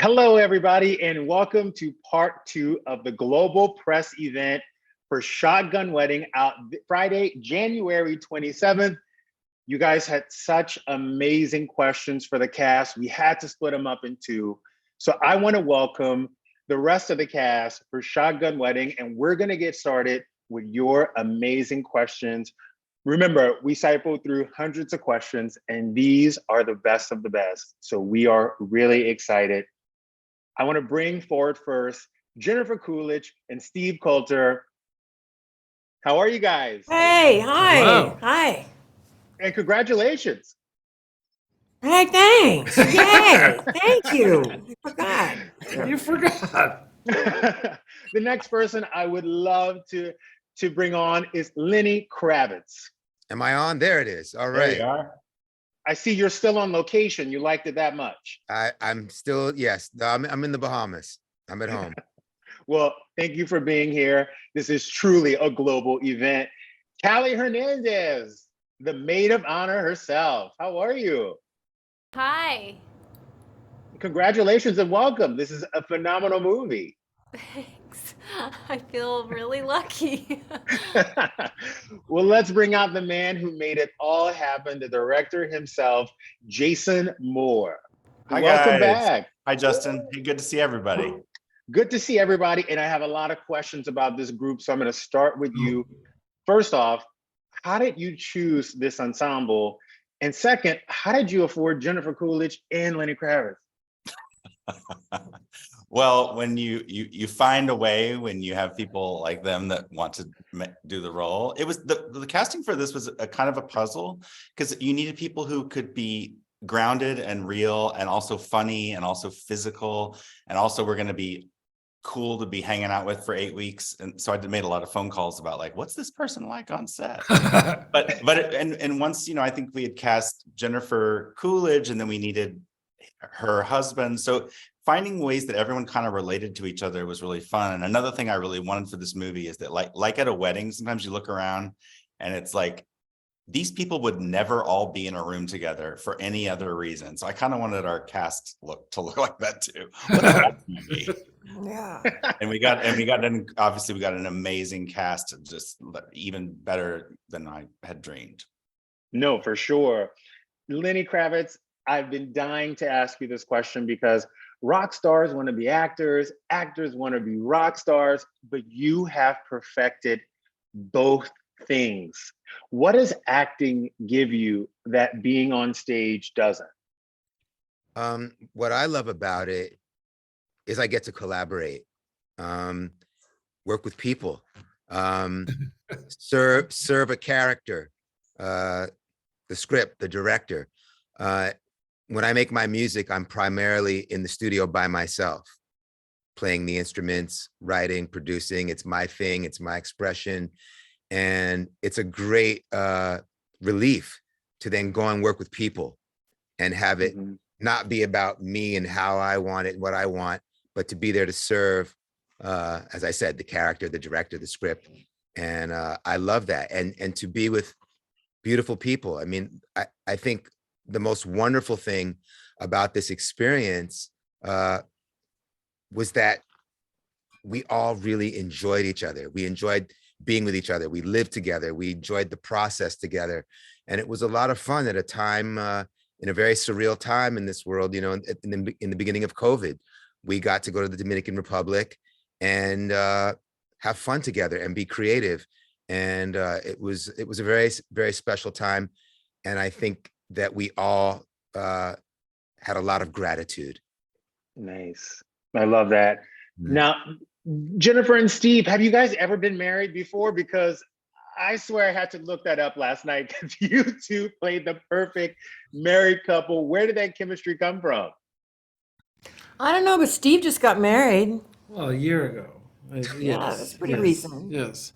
Hello, everybody, and welcome to part two of the global press event for Shotgun Wedding out Friday, January 27th. You guys had such amazing questions for the cast. We had to split them up in two. So I want to welcome the rest of the cast for Shotgun Wedding, and we're going to get started with your amazing questions. Remember, we cycled through hundreds of questions, and these are the best of the best. So we are really excited. I want to bring forward first Jennifer Coolidge and Steve Coulter. How are you guys? Hey, hi, Hello. hi. And congratulations. Hey, thanks. Yay, thank you. I forgot. You forgot. The next person I would love to bring on is Lenny Kravitz. Am I on? There it is. All There you right. are. I see you're still on location. You liked it that much. I'm still, yes, I'm in the Bahamas. I'm at home. Well, thank you for being here. This is truly a global event. Callie Hernandez, the maid of honor herself. How are you? Hi. Congratulations and welcome. This is a phenomenal movie. Thanks. I feel really lucky. Well, let's bring out the man who made it all happen, the director himself, Jason Moore. Hi, Welcome guys. back. Hi, Justin. Hey, good to see everybody. Good to see everybody. And I have a lot of questions about this group. So I'm going to start with you. First off, how did you choose this ensemble? And second, how did you afford Jennifer Coolidge and Lenny Kravitz? Well, when you find a way when you have people like them that want to do the role, it was the casting for this was a kind of a puzzle because you needed people who could be grounded and real and also funny and also physical and also we're going to be cool to be hanging out with for 8 weeks. And so I made a lot of phone calls about like, what's this person like on set? And once, I think we had cast Jennifer Coolidge and then we needed her husband. So finding ways that everyone kind of related to each other was really fun. And another thing I really wanted for this movie is that like at a wedding, sometimes you look around and it's like, these people would never all be in a room together for any other reason. So I kind of wanted our cast to look like that too. Yeah. And we got an amazing cast, just even better than I had dreamed. No, for sure. Lenny Kravitz, I've been dying to ask you this question because rock stars want to be actors, actors want to be rock stars, but you have perfected both things. What does acting give you that being on stage doesn't? What I love about it is I get to collaborate, work with people, serve a character, the script, the director. When I make my music, I'm primarily in the studio by myself, playing the instruments, writing, producing. It's my thing, it's my expression. And it's a great relief to then go and work with people and have it not be about me and how I want it, what I want, but to be there to serve, as I said, the character, the director, the script. And I love that. And to be with beautiful people. I mean, I think the most wonderful thing about this experience was that we all really enjoyed each other. We enjoyed being with each other. We lived together. We enjoyed the process together. And it was a lot of fun at a time, in a very surreal time in this world, in the beginning of COVID. We got to go to the Dominican Republic and have fun together and be creative. And it was a very, very special time. And I think that we all had a lot of gratitude. Nice. I love that. Now, Jennifer and Steve, have you guys ever been married before? Because I swear I had to look that up last night because you two played the perfect married couple. Where did that chemistry come from? I don't know, but Steve just got married. Well, a year ago. Yeah, that's pretty recent. Yes.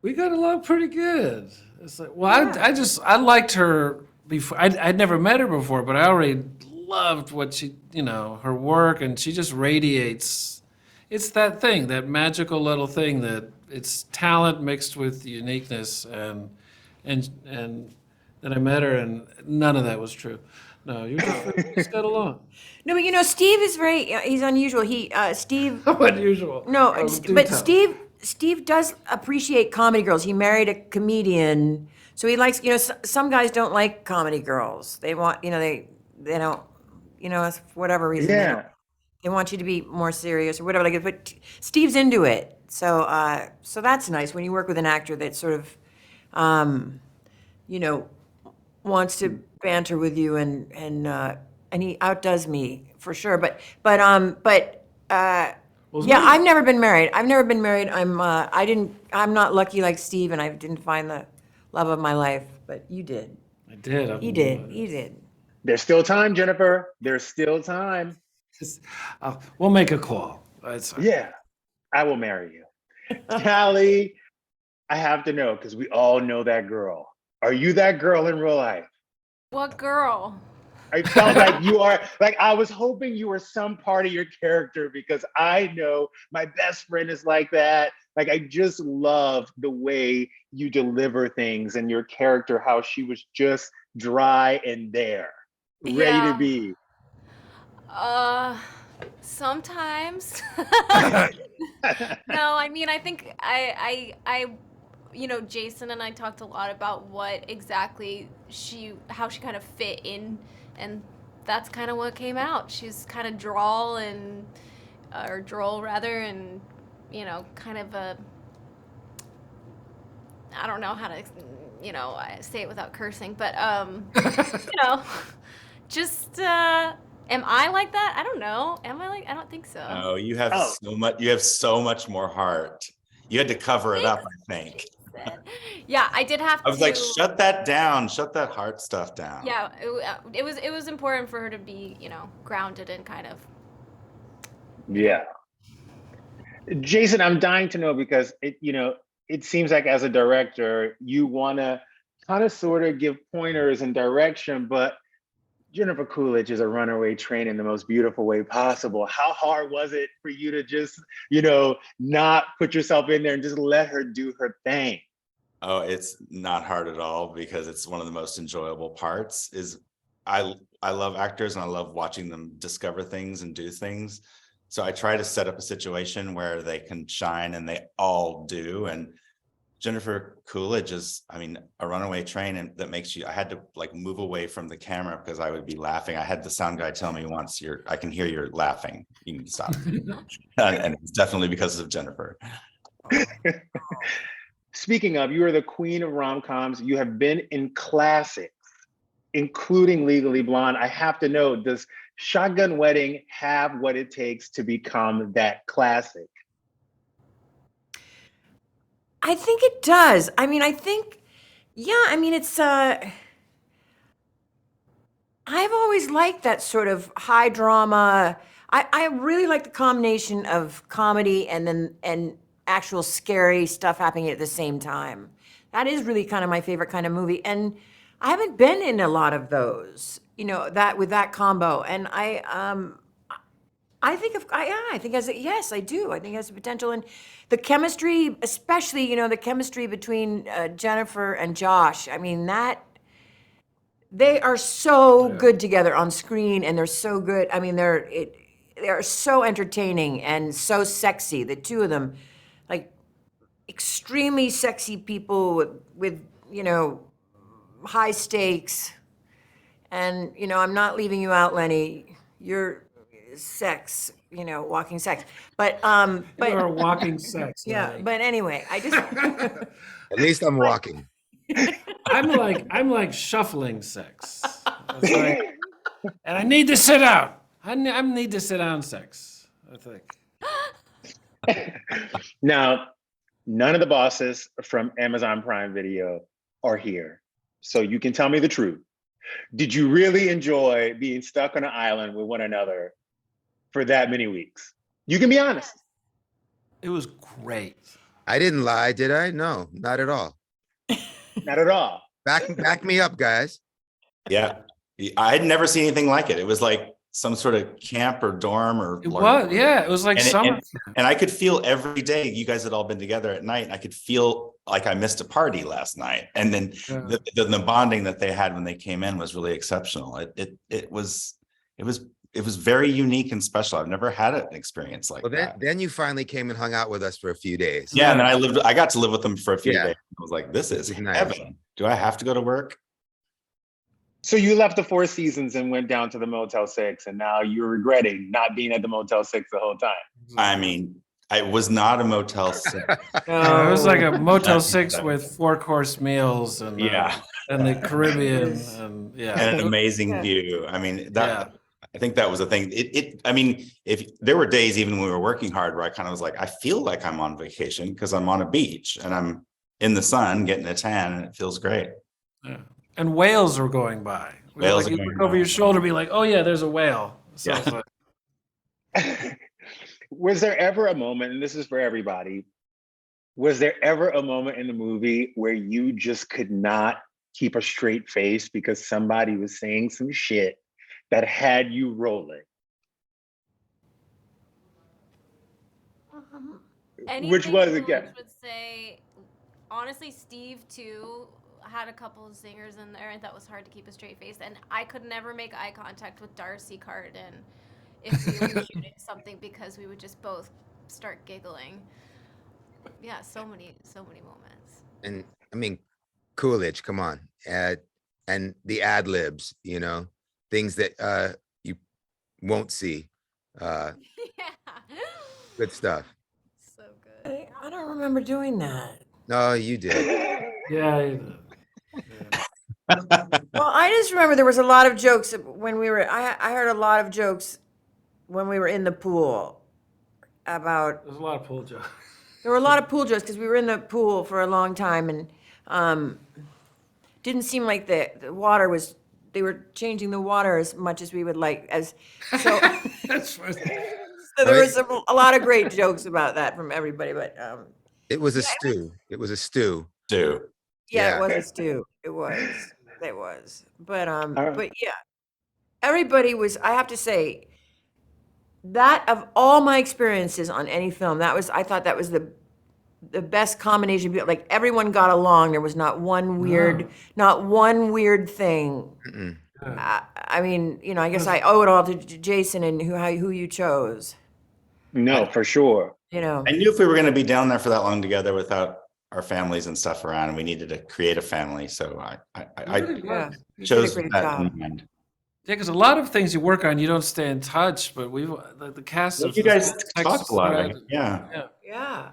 We got along pretty good. It's like, well, Yeah. I liked her before. I'd never met her before, but I already loved what she, her work, and she just radiates. It's that thing, that magical little thing that it's talent mixed with uniqueness, and then I met her, and none of that was true. No, you just get along. No, but Steve is he's unusual. Steve, How unusual. no, Oh, do but tell. Steve does appreciate comedy girls. He married a comedian, so he likes, some guys don't like comedy girls. They want, they don't, for whatever reason, they want you to be more serious or whatever. Like, but Steve's into it, so that's nice when you work with an actor that sort of, wants to banter with you and he outdoes me for sure. Yeah, I've never been married. I'm not lucky like Steve, and I didn't find the love of my life, but you did. I did. You did. There's still time, Jennifer. There's still time. We'll make a call. That's fine. Yeah, I will marry you. Callie, I have to know, because we all know that girl. Are you that girl in real life? What girl? I felt like you are, like I was hoping you were some part of your character, because I know my best friend is like that. Like, I just love the way you deliver things and your character, how she was just dry and there, ready to be. Sometimes. No, I mean, I think Jason and I talked a lot about what exactly how she kind of fit in, and that's kind of what came out. She's kind of droll rather, and kind of I don't know how to, I say it without cursing, but just am I like that? I don't know. Am I I don't think so. Oh, you have so much more heart. You had to cover it up, I think. Yeah, I did have to. I was like, shut that down. Shut that heart stuff down. Yeah, it was important for her to be, grounded and kind of. Yeah. Jason, I'm dying to know, because it seems like as a director, you want to kind of sort of give pointers and direction, but Jennifer Coolidge is a runaway train in the most beautiful way possible. How hard was it for you to just, not put yourself in there and just let her do her thing? Oh, it's not hard at all, because it's one of the most enjoyable parts. I love actors, and I love watching them discover things and do things. So I try to set up a situation where they can shine, and they all do. And Jennifer Coolidge is, a runaway train, and that makes I had to move away from the camera because I would be laughing. I had the sound guy tell me once, I can hear you're laughing. You need to stop. And it's definitely because of Jennifer. Speaking of, you are the queen of rom-coms. You have been in classics, including Legally Blonde. I have to know, does Shotgun Wedding have what it takes to become that classic? I think it does. It's I've always liked that sort of high drama. I really like the combination of comedy and actual scary stuff happening at the same time. That is really kind of my favorite kind of movie. And I haven't been in a lot of those, that with that combo. And I think yes, I do. I think it has the potential, and the chemistry, especially, the chemistry between Jennifer and Josh. They are so good together on screen, and they're so good. They're so entertaining and so sexy. The two of them, extremely sexy people with high stakes. And I'm not leaving you out, Lenny. You're sex, walking sex. But You're walking sex. yeah. Lenny. But anyway, I just At least I'm walking. I'm like shuffling sex. It's and I need to sit down. I need to sit down sex, I think. Now, none of the bosses from Amazon Prime Video are here, so you can tell me the truth. Did you really enjoy being stuck on an island with one another for that many weeks? You can be honest. It was great. I didn't lie, did I? No, not at all. Not at all. Back me up, guys. Yeah. I had never seen anything like it. It was like some sort of camp or dorm or. It was, yeah, it was like And, summer. and I could feel every day you guys had all been together at night. And I could feel like I missed a party last night. And then Yeah. the bonding that they had when they came in was really exceptional. It was very unique and special. I've never had an experience like Well, that. then you finally came and hung out with us for a few days. Yeah, and then I got to live with them for a few Yeah. days. I was like, this is It's nice. heaven. Do I have to go to work? So you left the Four Seasons and went down to the Motel 6, and now you're regretting not being at the Motel 6 the whole time. I mean, I was not a Motel 6. It was like a Motel 6 with 4-course meals and Yeah. and the Caribbean and And an amazing Yeah. view. I mean, I think that was the thing. I mean, if there were days even when we were working hard where I kind of was like, I feel like I'm on vacation because I'm on a beach and I'm in the sun getting a tan and it feels great. Yeah. And whales were going by. Whales Like, are you going look over by. your shoulder, be like, "Oh yeah, there's a whale." So Yeah. it's like, Was there ever a moment, and this is for everybody, was there ever a moment in the movie where you just could not keep a straight face because somebody was saying some shit that had you rolling? Which Anything was Coolidge again? would say, honestly, Steve too had a couple of zingers in there, and that was hard to keep a straight face. And I could never make eye contact with Darcy Carden if we were shooting something because we would just both start giggling. Yeah, so many moments. And I mean, Coolidge, come on. And the ad libs, you know, things that you won't see. Yeah. Good stuff. So good. I don't remember doing that. No, you did. yeah. Well, I just remember there was a lot of jokes when we were. I heard a lot of jokes when we were in the pool about. There's a lot of pool jokes. There were a lot of pool jokes because we were in the pool for a long time and didn't seem like the water was. They were changing the water as much as we would like. So That's funny. there was a lot of great jokes about that from everybody. But It was a stew. It was a stew. Do. yeah, Yeah. it was a stew. It was. It was. But right. but yeah, everybody was. I have to say that of all my experiences on any film, I thought that was the best combination. Like everyone got along. There was not one weird thing. Mm-mm. I mean, you know, I guess I owe it all to Jason and who you chose. No, for sure. You know, I knew if we were going to be down there for that long together without our families and stuff around, we needed to create a family. So I yeah, you did a chose great that job. in mind. Yeah, because a lot of things you work on, you don't stay in touch. But the cast of You guys text talk a lot. thread. Yeah, Yeah,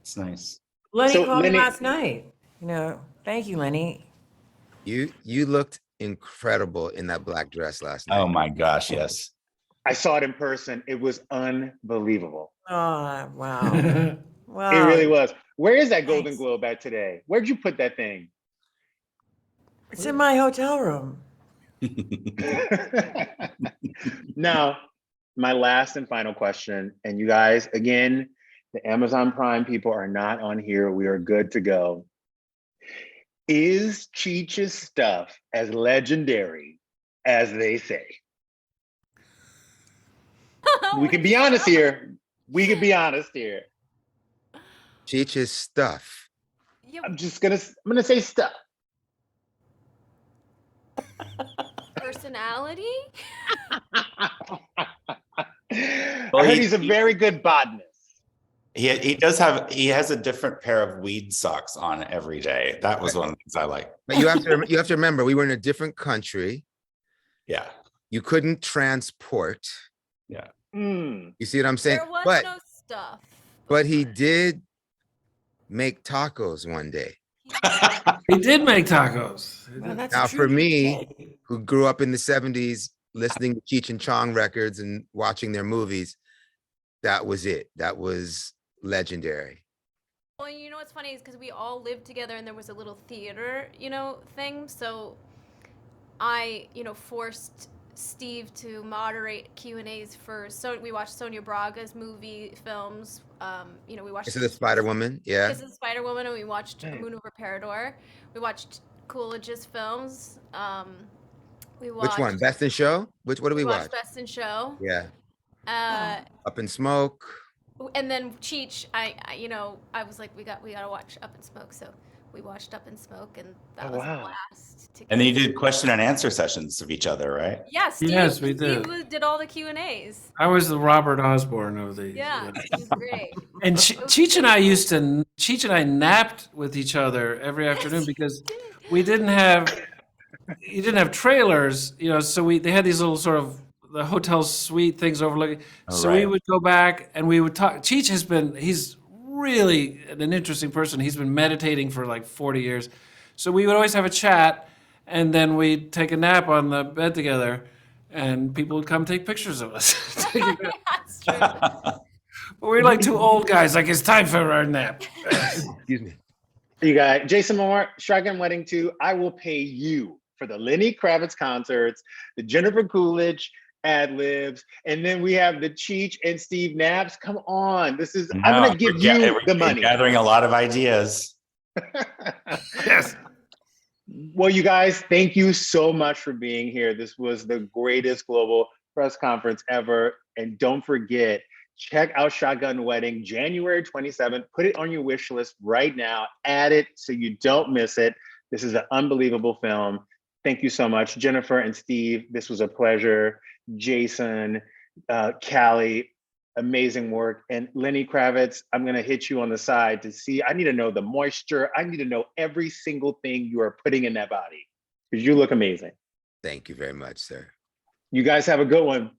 it's nice. Lenny So, called Lenny- me last night. You know, thank you, Lenny. You looked incredible in that black dress last night. Oh my gosh, yes. I saw it in person. It was unbelievable. Oh, wow. It Wow. really was. Where is that Golden Thanks. Globe at today? Where'd you put that thing? It's in my hotel room. Now, my last and final question, and you guys, again, the Amazon Prime people are not on here. We are good to go. Is Cheech's stuff as legendary as they say? We can be honest here. We can be honest here. Cheech's stuff. Yeah, I'm gonna say stuff. personality. I heard he's a very good botanist. He has a different pair of weed socks on every day. That was one of the things I like. But you have to remember, we were in a different country. Yeah. You couldn't transport. Mm. You see what I'm saying? There was But no stuff. but he did make tacos one day. He did make tacos. Well, that's Now, true. for me, who grew up in the 70s listening to Cheech and Chong records and watching their movies, that was it. That was legendary. Well, you know what's funny is because we all lived together and there was a little theater, thing. So I, forced Steve to moderate Q&As for, so we watched Sonia Braga's movie films. We watched This is the Spider-Woman. Yeah. This is Spider-Woman, and we watched Moon Over Parador. We watched Coolidge's films. We Which watched. one? Best in Show? What do we watch? watched Best in Show. Yeah. Uh, Up in Smoke. and then Cheech, I was like, we gotta watch Up in Smoke, so we watched Up in Smoke, and that Oh, was a wow. blast. And then you did question and answer sessions of each other, right? Yeah, Steve. Yes, we Steve did. did all the Q&As. I was the Robert Osborne of the. Yeah, he was great. And Cheech and I Cheech and I napped with each other every afternoon because you didn't have trailers, so they had these little sort of the hotel suite things overlooking. Oh, So we right. would go back and we would talk. Cheech he's really an interesting person. He's been meditating for like 40 years. So we would always have a chat and then we'd take a nap on the bed together and people would come take pictures of us. That's true. But we're like two old guys, like it's time for our nap. Excuse me. You got Jason Moore, Shotgun Wedding 2. I will pay you for the Lenny Kravitz concerts, the Jennifer Coolidge ad libs, and then we have the Cheech and Steve Naps. Come on, I'm gonna give you the money. Gathering a lot of ideas. Yes. Well, you guys, thank you so much for being here. This was the greatest global press conference ever. And don't forget, check out Shotgun Wedding, January 27th. Put it on your wish list right now. Add it so you don't miss it. This is an unbelievable film. Thank you so much, Jennifer and Steve. This was a pleasure. Jason, Callie, amazing work. And Lenny Kravitz, I'm gonna hit you on the side to see, I need to know the moisture. I need to know every single thing you are putting in that body because you look amazing. Thank you very much, sir. You guys have a good one.